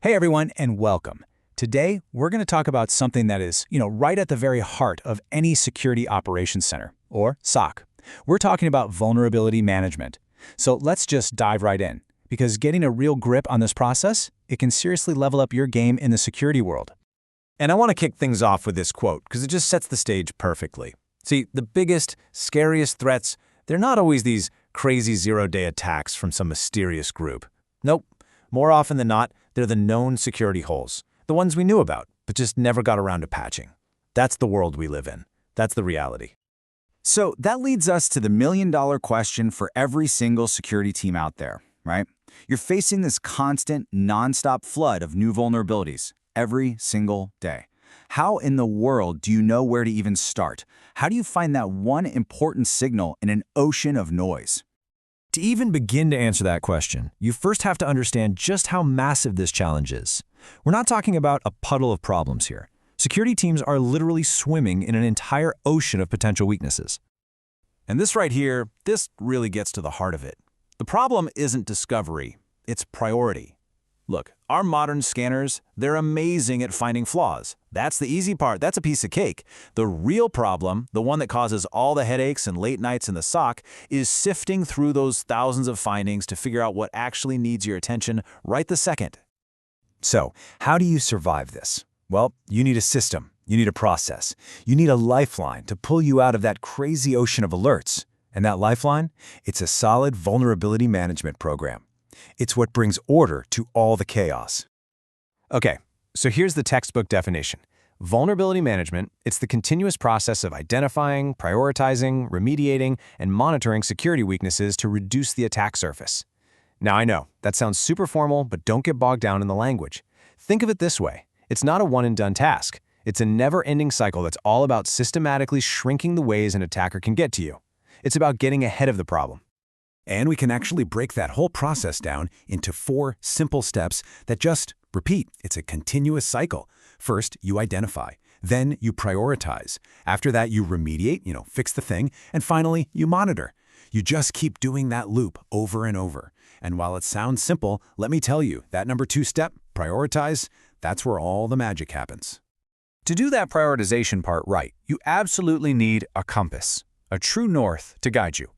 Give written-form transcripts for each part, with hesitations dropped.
Hey everyone, and welcome. Today, we're going to talk about something that is, right at the very heart of any security operations center, or SOC. We're talking about vulnerability management. So let's just dive right in, because getting a real grip on this process, it can seriously level up your game in the security world. And I want to kick things off with this quote, because it just sets the stage perfectly. See, the biggest, scariest threats, they're not always these crazy zero-day attacks from some mysterious group. Nope. More often than not, they're the known security holes, the ones we knew about, but just never got around to patching. That's the world we live in. That's the reality. So that leads us to the million-dollar question for every single security team out there, right? You're facing this constant, nonstop flood of new vulnerabilities every single day. How in the world do you know where to even start? How do you find that one important signal in an ocean of noise? To even begin to answer that question, you first have to understand just how massive this challenge is. We're not talking about a puddle of problems here. Security teams are literally swimming in an entire ocean of potential weaknesses. And this right here, this really gets to the heart of it. The problem isn't discovery, it's priority. Look, our modern scanners, they're amazing at finding flaws. That's the easy part, that's a piece of cake. The real problem, the one that causes all the headaches and late nights in the SOC, is sifting through those thousands of findings to figure out what actually needs your attention right this second. So, how do you survive this? Well, you need a system, you need a process, you need a lifeline to pull you out of that crazy ocean of alerts. And that lifeline? It's a solid vulnerability management program. It's what brings order to all the chaos. Okay, so here's the textbook definition. Vulnerability management, it's the continuous process of identifying, prioritizing, remediating, and monitoring security weaknesses to reduce the attack surface. Now I know, that sounds super formal, but don't get bogged down in the language. Think of it this way. It's not a one-and-done task. It's a never-ending cycle that's all about systematically shrinking the ways an attacker can get to you. It's about getting ahead of the problem. And we can actually break that whole process down into 4 simple steps that just repeat. It's a continuous cycle. First, you identify. Then you prioritize. After that, you remediate, fix the thing. And finally, you monitor. You just keep doing that loop over and over. And while it sounds simple, let me tell you, that number 2 step, prioritize, that's where all the magic happens. To do that prioritization part right, you absolutely need a compass, a true north to guide you.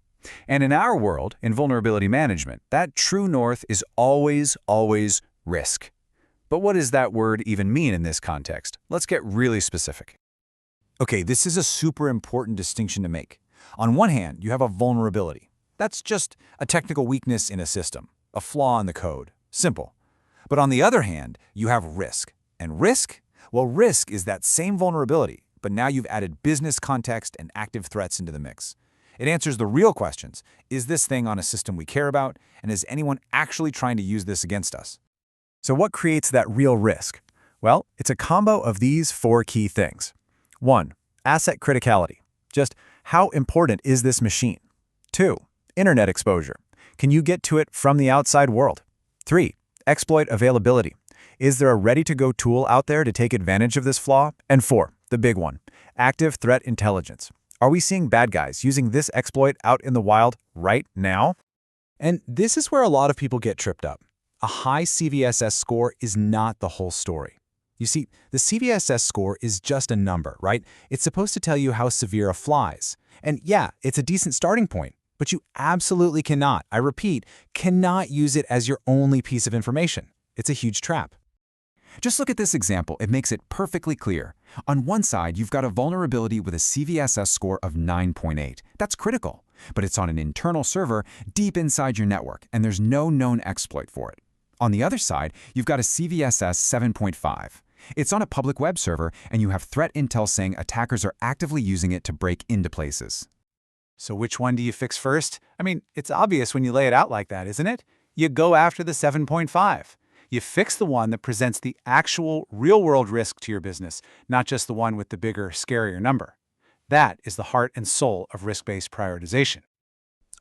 And in our world, in vulnerability management, that true north is always risk. But what does that word even mean in this context? Let's get really specific. Okay, this is a super important distinction to make. On one hand, you have a vulnerability. That's just a technical weakness in a system, a flaw in the code. Simple. But on the other hand, you have risk. And risk? Well, risk is that same vulnerability, but now you've added business context and active threats into the mix. It answers the real questions. Is this thing on a system we care about? And is anyone actually trying to use this against us? So what creates that real risk? Well, it's a combo of these 4 key things. 1. Asset criticality. Just how important is this machine? 2. Internet exposure. Can you get to it from the outside world? 3. Exploit availability. Is there a ready-to-go tool out there to take advantage of this flaw? And 4. The big one. Active threat intelligence. Are we seeing bad guys using this exploit out in the wild right now? And this is where a lot of people get tripped up. A high CVSS score is not the whole story. You see, the CVSS score is just a number, right? It's supposed to tell you how severe a flaw is. And yeah, it's a decent starting point, but you absolutely cannot, I repeat, cannot use it as your only piece of information. It's a huge trap. Just look at this example, it makes it perfectly clear. On one side, you've got a vulnerability with a CVSS score of 9.8. That's critical, but it's on an internal server deep inside your network, and there's no known exploit for it. On the other side, you've got a CVSS 7.5. It's on a public web server, and you have threat intel saying attackers are actively using it to break into places. So which one do you fix first? I mean, it's obvious when you lay it out like that, isn't it? You go after the 7.5. You fix the one that presents the actual real-world risk to your business, not just the one with the bigger, scarier number. That is the heart and soul of risk-based prioritization.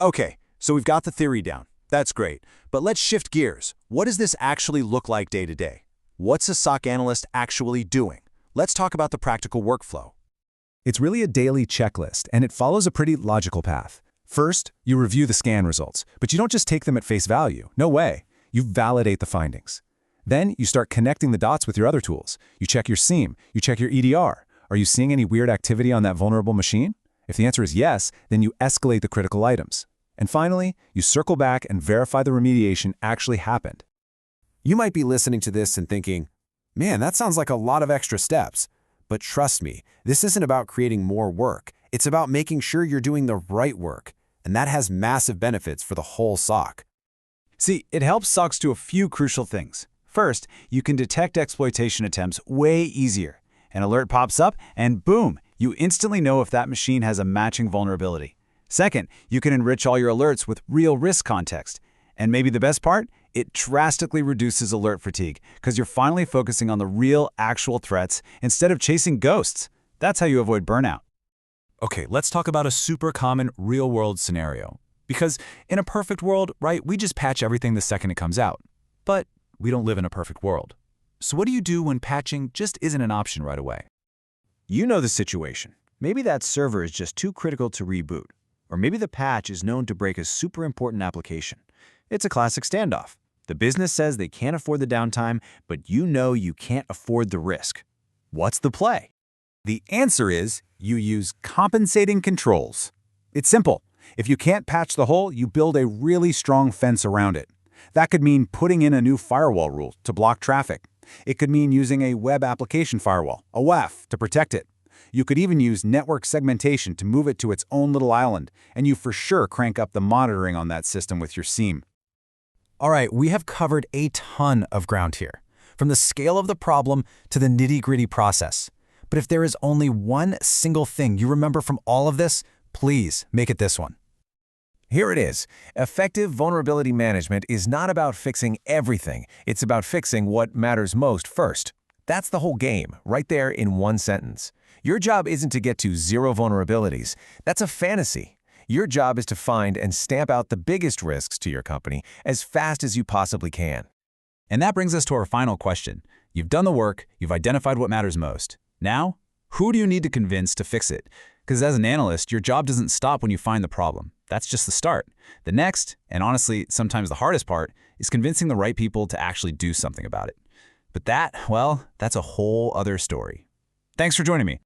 Okay, so we've got the theory down. That's great. But let's shift gears. What does this actually look like day to day? What's a SOC analyst actually doing? Let's talk about the practical workflow. It's really a daily checklist, and it follows a pretty logical path. First, you review the scan results, but you don't just take them at face value. No way. You validate the findings. Then you start connecting the dots with your other tools. You check your SIEM, you check your EDR. Are you seeing any weird activity on that vulnerable machine? If the answer is yes, then you escalate the critical items. And finally, you circle back and verify the remediation actually happened. You might be listening to this and thinking, man, that sounds like a lot of extra steps. But trust me, this isn't about creating more work. It's about making sure you're doing the right work. And that has massive benefits for the whole SOC. See, it helps SOCs do a few crucial things. First, you can detect exploitation attempts way easier. An alert pops up, and boom, you instantly know if that machine has a matching vulnerability. Second, you can enrich all your alerts with real risk context. And maybe the best part? It drastically reduces alert fatigue because you're finally focusing on the real, actual threats instead of chasing ghosts. That's how you avoid burnout. Okay, let's talk about a super common real-world scenario. Because in a perfect world, right, we just patch everything the second it comes out. But we don't live in a perfect world. So what do you do when patching just isn't an option right away? You know the situation. Maybe that server is just too critical to reboot. Or maybe the patch is known to break a super important application. It's a classic standoff. The business says they can't afford the downtime, but you know you can't afford the risk. What's the play? The answer is you use compensating controls. It's simple. If you can't patch the hole, you build a really strong fence around it. That could mean putting in a new firewall rule to block traffic. It could mean using a web application firewall, a WAF, to protect it. You could even use network segmentation to move it to its own little island, and you for sure crank up the monitoring on that system with your SIEM. All right, we have covered a ton of ground here, from the scale of the problem to the nitty-gritty process. But if there is only one single thing you remember from all of this, please make it this one. Here it is. Effective vulnerability management is not about fixing everything. It's about fixing what matters most first. That's the whole game, right there in one sentence. Your job isn't to get to zero vulnerabilities. That's a fantasy. Your job is to find and stamp out the biggest risks to your company as fast as you possibly can. And that brings us to our final question. You've done the work, you've identified what matters most. Now, who do you need to convince to fix it? Because as an analyst, your job doesn't stop when you find the problem. That's just the start. The next, and honestly, sometimes the hardest part, is convincing the right people to actually do something about it. But that, well, that's a whole other story. Thanks for joining me.